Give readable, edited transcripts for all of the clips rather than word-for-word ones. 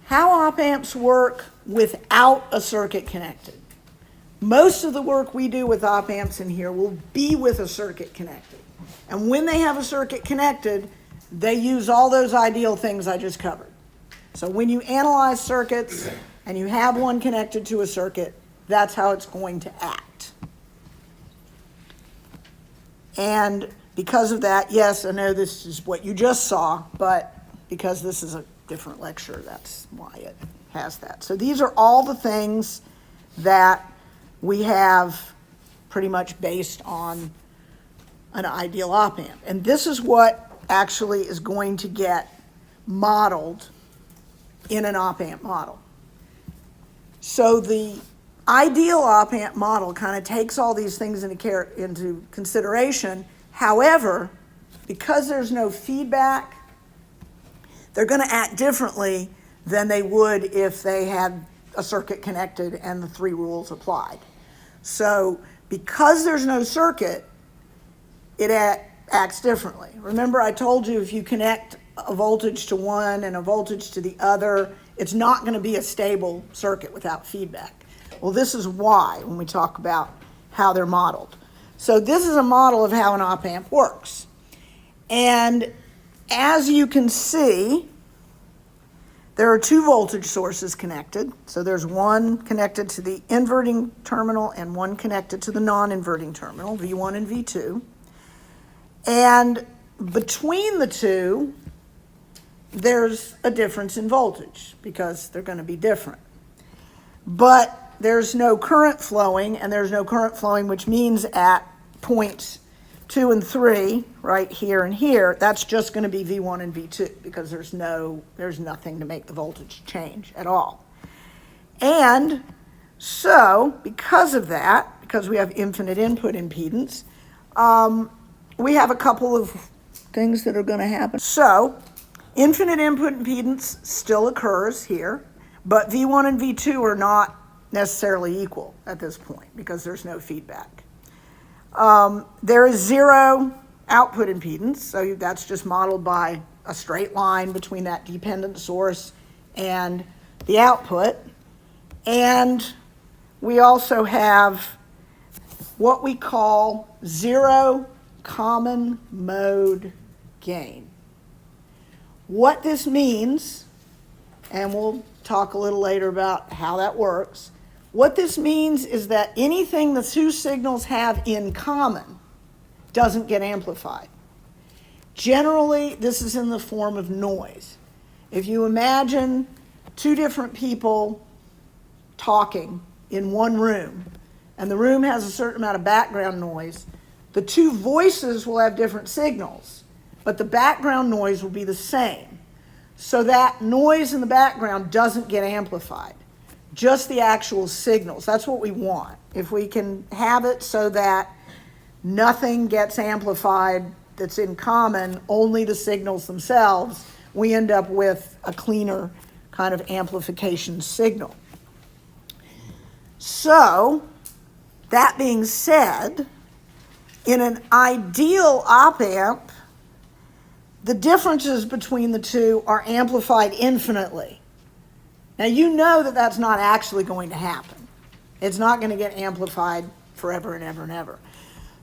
how op-amps work without a circuit connected. Most of the work we do with op-amps in here will be with a circuit connected. And when they have a circuit connected, they use all those ideal things I just covered. So when you analyze circuits and you have one connected to a circuit, that's how it's going to act. And because of that, yes, I know this is what you just saw, but because this is a different lecture, that's why it has that. So these are all the things that we have pretty much based on an ideal op-amp. And this is what actually is going to get modeled in an op-amp model. So the ideal op-amp model kind of takes all these things into consideration. However, because there's no feedback, they're going to act differently than they would if they had a circuit connected and the three rules applied. So because there's no circuit, it acts differently. Remember, I told you if you connect a voltage to one and a voltage to the other, it's not going to be a stable circuit without feedback. Well, this is why when we talk about how they're modeled. So this is a model of how an op-amp works. And as you can see, there are two voltage sources connected. So there's one connected to the inverting terminal and one connected to the non-inverting terminal, V1 and V2. And between the two, there's a difference in voltage because they're going to be different. But there's no current flowing, and there's no current flowing, which means at points 2 and 3, right here and here, that's just going to be V1 and V2 because there's nothing to make the voltage change at all. And so, because of that, because we have infinite input impedance, we have a couple of things that are going to happen. So, infinite input impedance still occurs here, but V1 and V2 are not necessarily equal at this point because there's no feedback. There is zero output impedance, so that's just modeled by a straight line between that dependent source and the output. And we also have what we call zero common mode gain. What this means, and we'll talk a little later about how that works, what this means is that anything the two signals have in common doesn't get amplified. Generally, this is in the form of noise. If you imagine two different people talking in one room, and the room has a certain amount of background noise, the two voices will have different signals, but the background noise will be the same. So that noise in the background doesn't get amplified. Just the actual signals. That's what we want. If we can have it so that nothing gets amplified that's in common, only the signals themselves, we end up with a cleaner kind of amplification signal. So, that being said, in an ideal op-amp, the differences between the two are amplified infinitely. Now, you know that that's not actually going to happen. It's not going to get amplified forever and ever and ever.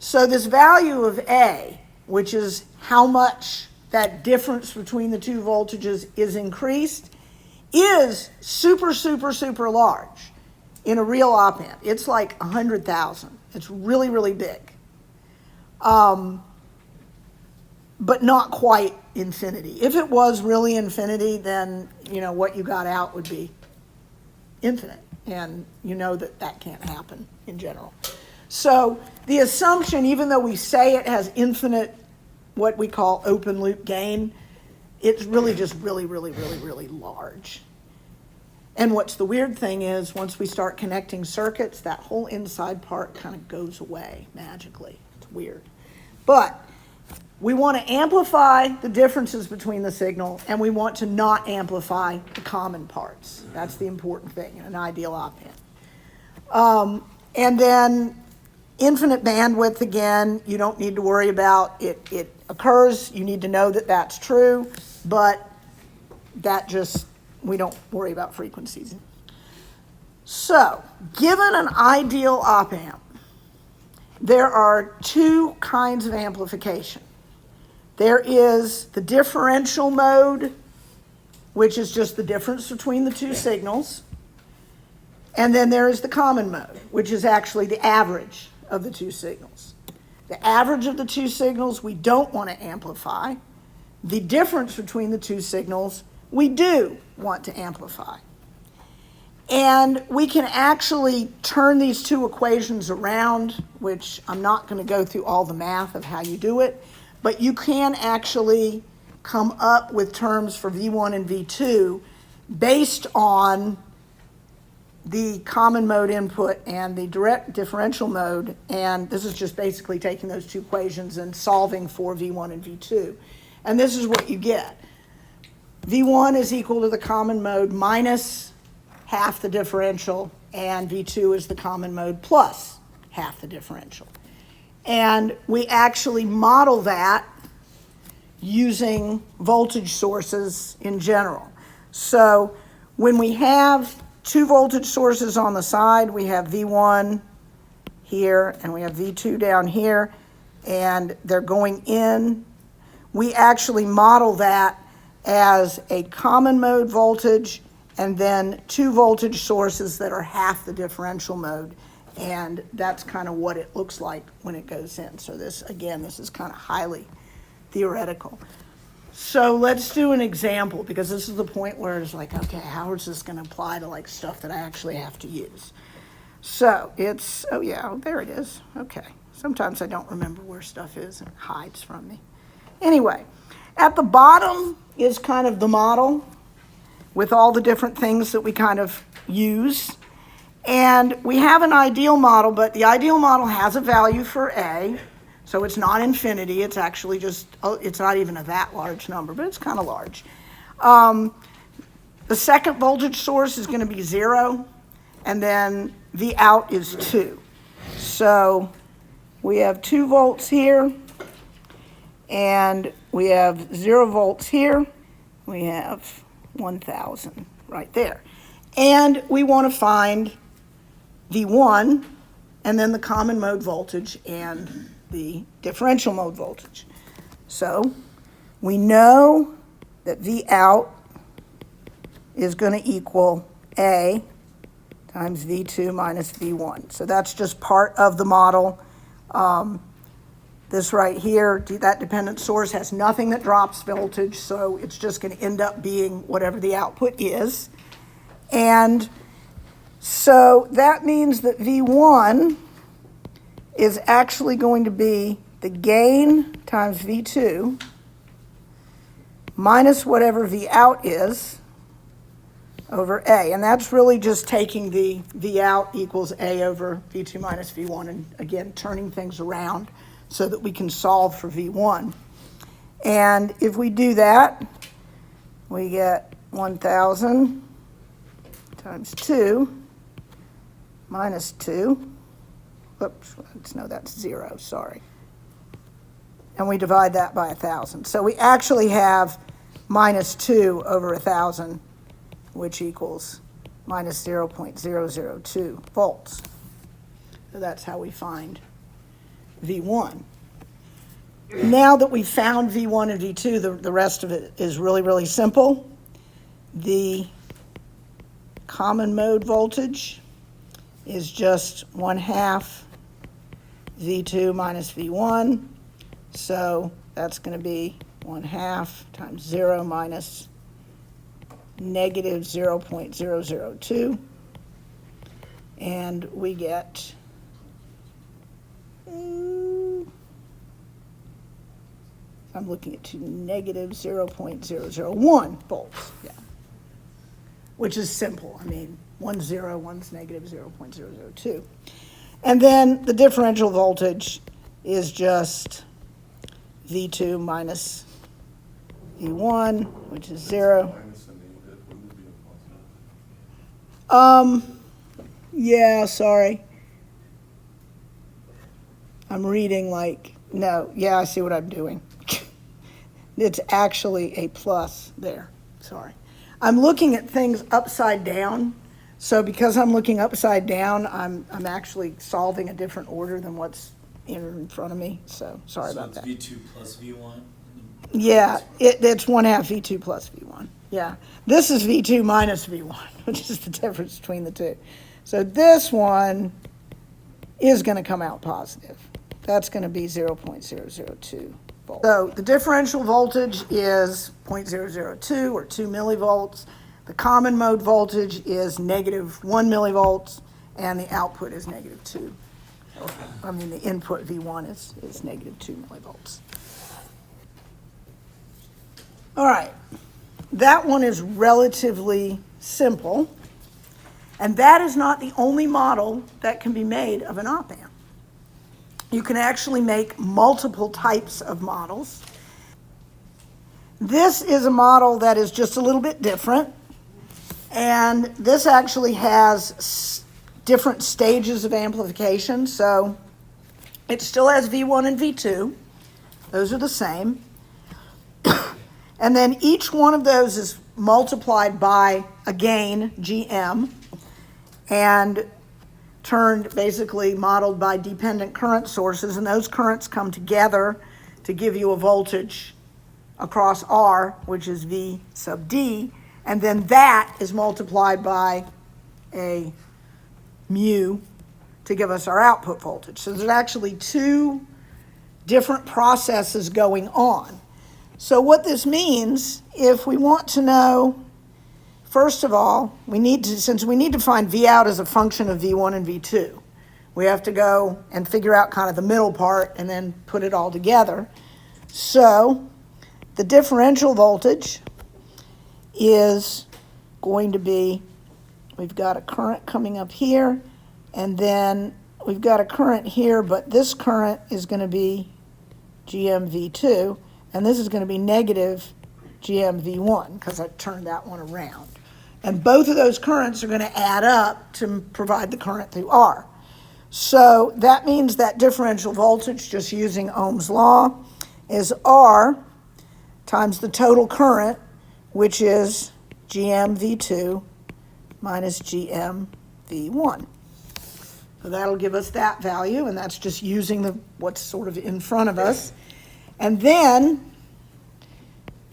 So this value of A, which is how much that difference between the two voltages is increased, is super, super, super large in a real op-amp. It's like 100,000. It's really, really big. But not quite infinity. If it was really infinity, then, what you got out would be infinite. And you know that that can't happen in general. So the assumption, even though we say it has infinite, what we call open loop gain, it's really just really, really, really, really large. And what's the weird thing is, once we start connecting circuits, that whole inside part kind of goes away magically. It's weird. But we want to amplify the differences between the signal, and we want to not amplify the common parts. That's the important thing in an ideal op-amp. And then infinite bandwidth, again, you don't need to worry about. It occurs. You need to know that that's true, but that just we don't worry about frequencies. So, given an ideal op-amp, there are two kinds of amplification. There is the differential mode, which is just the difference between the two signals. And then there is the common mode, which is actually the average of the two signals. The average of the two signals we don't want to amplify. The difference between the two signals we do want to amplify. And we can actually turn these two equations around, which I'm not going to go through all the math of how you do it, but you can actually come up with terms for V1 and V2 based on the common mode input and the direct differential mode. And this is just basically taking those two equations and solving for V1 and V2. And this is what you get. V1 is equal to the common mode minus half the differential, and V2 is the common mode plus half the differential. And we actually model that using voltage sources in general. So when we have two voltage sources on the side, we have V1 here and we have V2 down here, and they're going in. We actually model that as a common mode voltage and then two voltage sources that are half the differential mode. And that's kind of what it looks like when it goes in. So this, again, this is kind of highly theoretical. So let's do an example, because this is the point where it's like, okay, how is this going to apply to like stuff that I actually have to use? So it's, oh yeah, there it is. Okay. Sometimes I don't remember where stuff is and it hides from me. Anyway, at the bottom is kind of the model with all the different things that we kind of use. And we have an ideal model, but the ideal model has a value for A. So it's not infinity, it's actually just, it's not even a that large number, but it's kind of large. The second voltage source is going to be 0, and then V out is 2. So we have 2 volts here, and we have 0 volts here. We have 1,000 right there. And we want to find V1, and then the common mode voltage and the differential mode voltage. So we know that V out is going to equal A times V2 minus V1. So that's just part of the model. This right here, that dependent source has nothing that drops voltage, so it's just going to end up being whatever the output is. And so that means that V1 is actually going to be the gain times V2 minus whatever V out is over A. And that's really just taking the V out equals A over V2 minus V1 and, again, turning things around so that we can solve for V1. And if we do that, we get 1,000 times 2 minus 2. Oops, no, that's 0, sorry. And we divide that by 1,000. So we actually have minus 2 over 1,000, which equals minus 0.002 volts. So that's how we find V1. Now that we've found V1 and V2, the rest of it is really, really simple. The common mode voltage is just 1/2 V2 minus V1. So that's going to be 1/2 times 0 minus negative 0.002. And we get I'm looking at negative 0.001 volts, yeah, which is simple. I mean, one's 0, one's negative 0.002. And then the differential voltage is just V2 minus V1, which is 0. Yeah, sorry. I'm reading like, no, yeah, I see what I'm doing. It's actually a plus there, sorry. I'm looking at things upside down. So because I'm looking upside down, I'm actually solving a different order than what's in front of me. So sorry about that. So it's V2 plus V1? Yeah, it's 1/2 V2 plus V1. Yeah. This is V2 minus V1, which is the difference between the two. So this one is going to come out positive. That's going to be 0.002 volts. So the differential voltage is 0.002 or 2 millivolts. The common mode voltage is negative 1 millivolts, and the output is negative 2. I mean, the input V1 is negative 2 millivolts. All right, that one is relatively simple, and that is not the only model that can be made of an op-amp. You can actually make multiple types of models. This is a model that is just a little bit different, and this actually has different stages of amplification. So it still has V1 and V2. Those are the same. And then each one of those is multiplied by a gain, GM, and turned basically modeled by dependent current sources. And those currents come together to give you a voltage across R, which is V sub D. And then that is multiplied by a mu to give us our output voltage. So there's actually two different processes going on. So what this means, if we want to know, first of all, since we need to find V out as a function of V1 and V2, we have to go and figure out kind of the middle part and then put it all together. So the differential voltage is going to be, we've got a current coming up here, and then we've got a current here, but this current is going to be GMV2, and this is going to be negative GMV1 because I turned that one around. And both of those currents are going to add up to provide the current through R. So that means that differential voltage, just using Ohm's law, is R times the total current, which is GMV2 minus GMV1. So that'll give us that value, and that's just using what's sort of in front of us. And then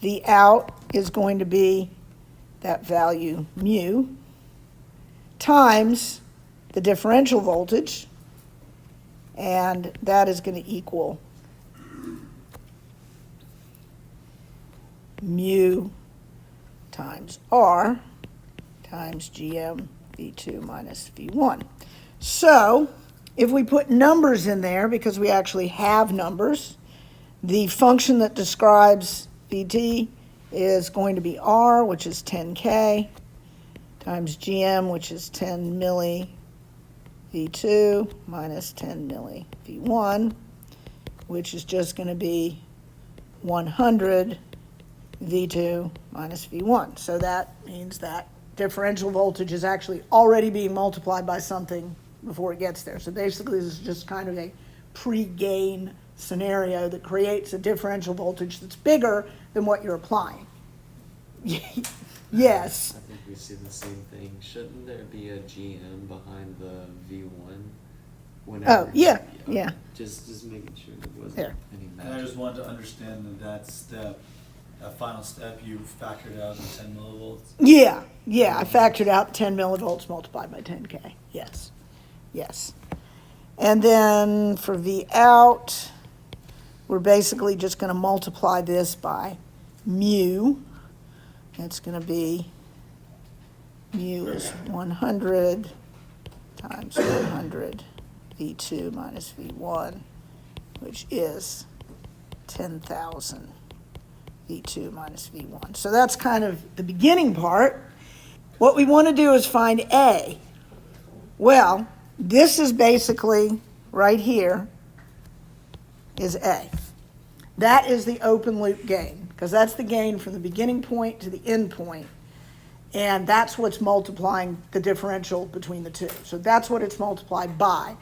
the out is going to be that value mu times the differential voltage, and that is going to equal mu times R times GM V2 minus V1. So if we put numbers in there, because we actually have numbers, the function that describes Vt is going to be R, which is 10K, times GM, which is 10 milli V2 minus 10 milli V1, which is just going to be 100 V2 minus V1. So that means that differential voltage is actually already being multiplied by something before it gets there. So basically this is just kind of a pre-gain scenario that creates a differential voltage that's bigger than what you're applying. Yes. I think we see the same thing. Shouldn't there be a GM behind the V1? Oh, yeah, yeah. Just making sure there wasn't There. any And I magic. just wanted to understand that step, that final step, you factored out the 10 millivolts. Yeah, I factored out 10 millivolts multiplied by 10K. Yes, yes. And then for V out, we're basically just going to multiply this by mu. It's going to be, mu is 100 times 100 V2 minus V1, which is 10,000 V2 minus V1. So that's kind of the beginning part. What we want to do is find A. Well, this is basically right here is A. That is the open loop gain, because that's the gain from the beginning point to the end point, and that's what's multiplying the differential between the two. So that's what it's multiplied by.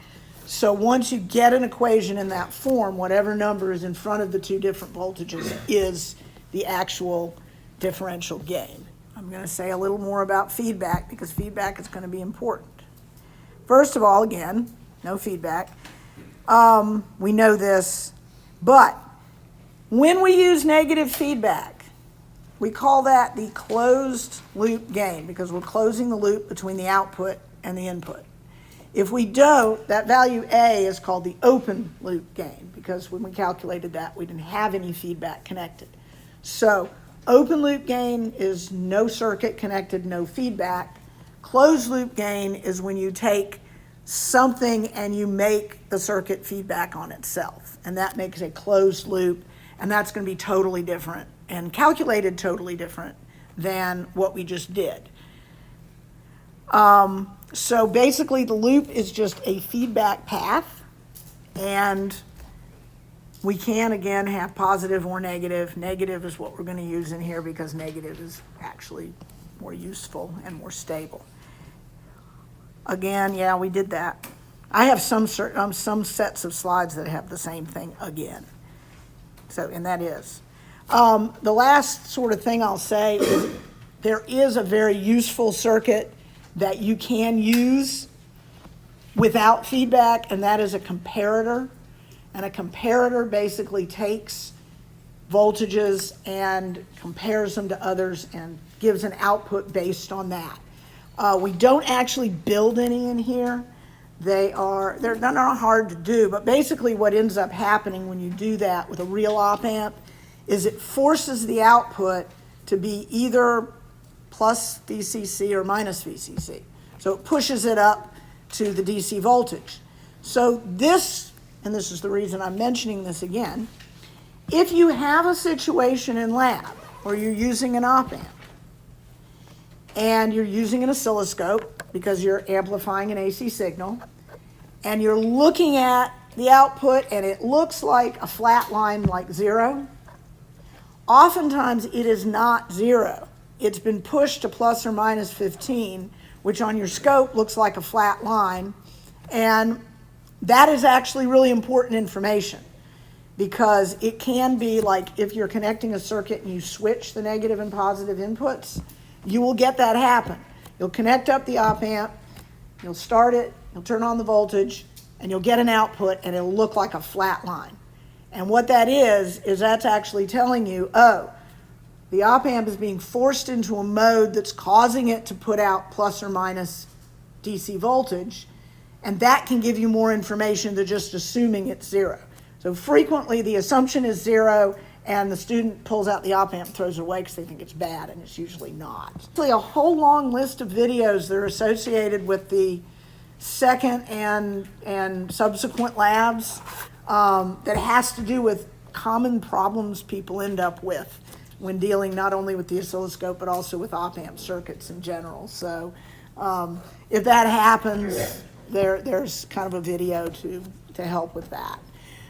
So once you get an equation in that form, whatever number is in front of the two different voltages is the actual differential gain. I'm going to say a little more about feedback because feedback is going to be important. First of all, again, no feedback. We know this, but when we use negative feedback, we call that the closed loop gain because we're closing the loop between the output and the input. If we don't, that value A is called the open loop gain because when we calculated that, we didn't have any feedback connected. So open loop gain is no circuit connected, no feedback. Closed loop gain is when you take something and you make the circuit feedback on itself. And that makes a closed loop, and that's going to be totally different and calculated totally different than what we just did. So basically the loop is just a feedback path, and we can again have positive or negative. Negative is what we're going to use in here because negative is actually more useful and more stable. Again, yeah, we did that. I have some sets of slides that have the same thing again. So, and that is. The last sort of thing I'll say is there is a very useful circuit that you can use without feedback, and that is a comparator. And a comparator basically takes voltages and compares them to others and gives an output based on that. We don't actually build any in here. They're not hard to do, but basically what ends up happening when you do that with a real op-amp is it forces the output to be either plus VCC or minus VCC. So it pushes it up to the DC voltage. So this, and this is the reason I'm mentioning this again, if you have a situation in lab where you're using an op-amp and you're using an oscilloscope because you're amplifying an AC signal, and you're looking at the output and it looks like a flat line like 0, oftentimes it is not 0. It's been pushed to plus or minus 15, which on your scope looks like a flat line. And that is actually really important information because it can be like if you're connecting a circuit and you switch the negative and positive inputs, you will get that happen. You'll connect up the op-amp, you'll start it, you'll turn on the voltage, and you'll get an output and it'll look like a flat line. And what that is that's actually telling you, oh, the op-amp is being forced into a mode that's causing it to put out plus or minus DC voltage, and that can give you more information than just assuming it's 0. So frequently the assumption is 0, and the student pulls out the op-amp, throws it away because they think it's bad, and it's usually not. Actually, a whole long list of videos that are associated with the second and subsequent labs that has to do with common problems people end up with when dealing not only with the oscilloscope but also with op-amp circuits in general. So if that happens, there's kind of a video to help with that.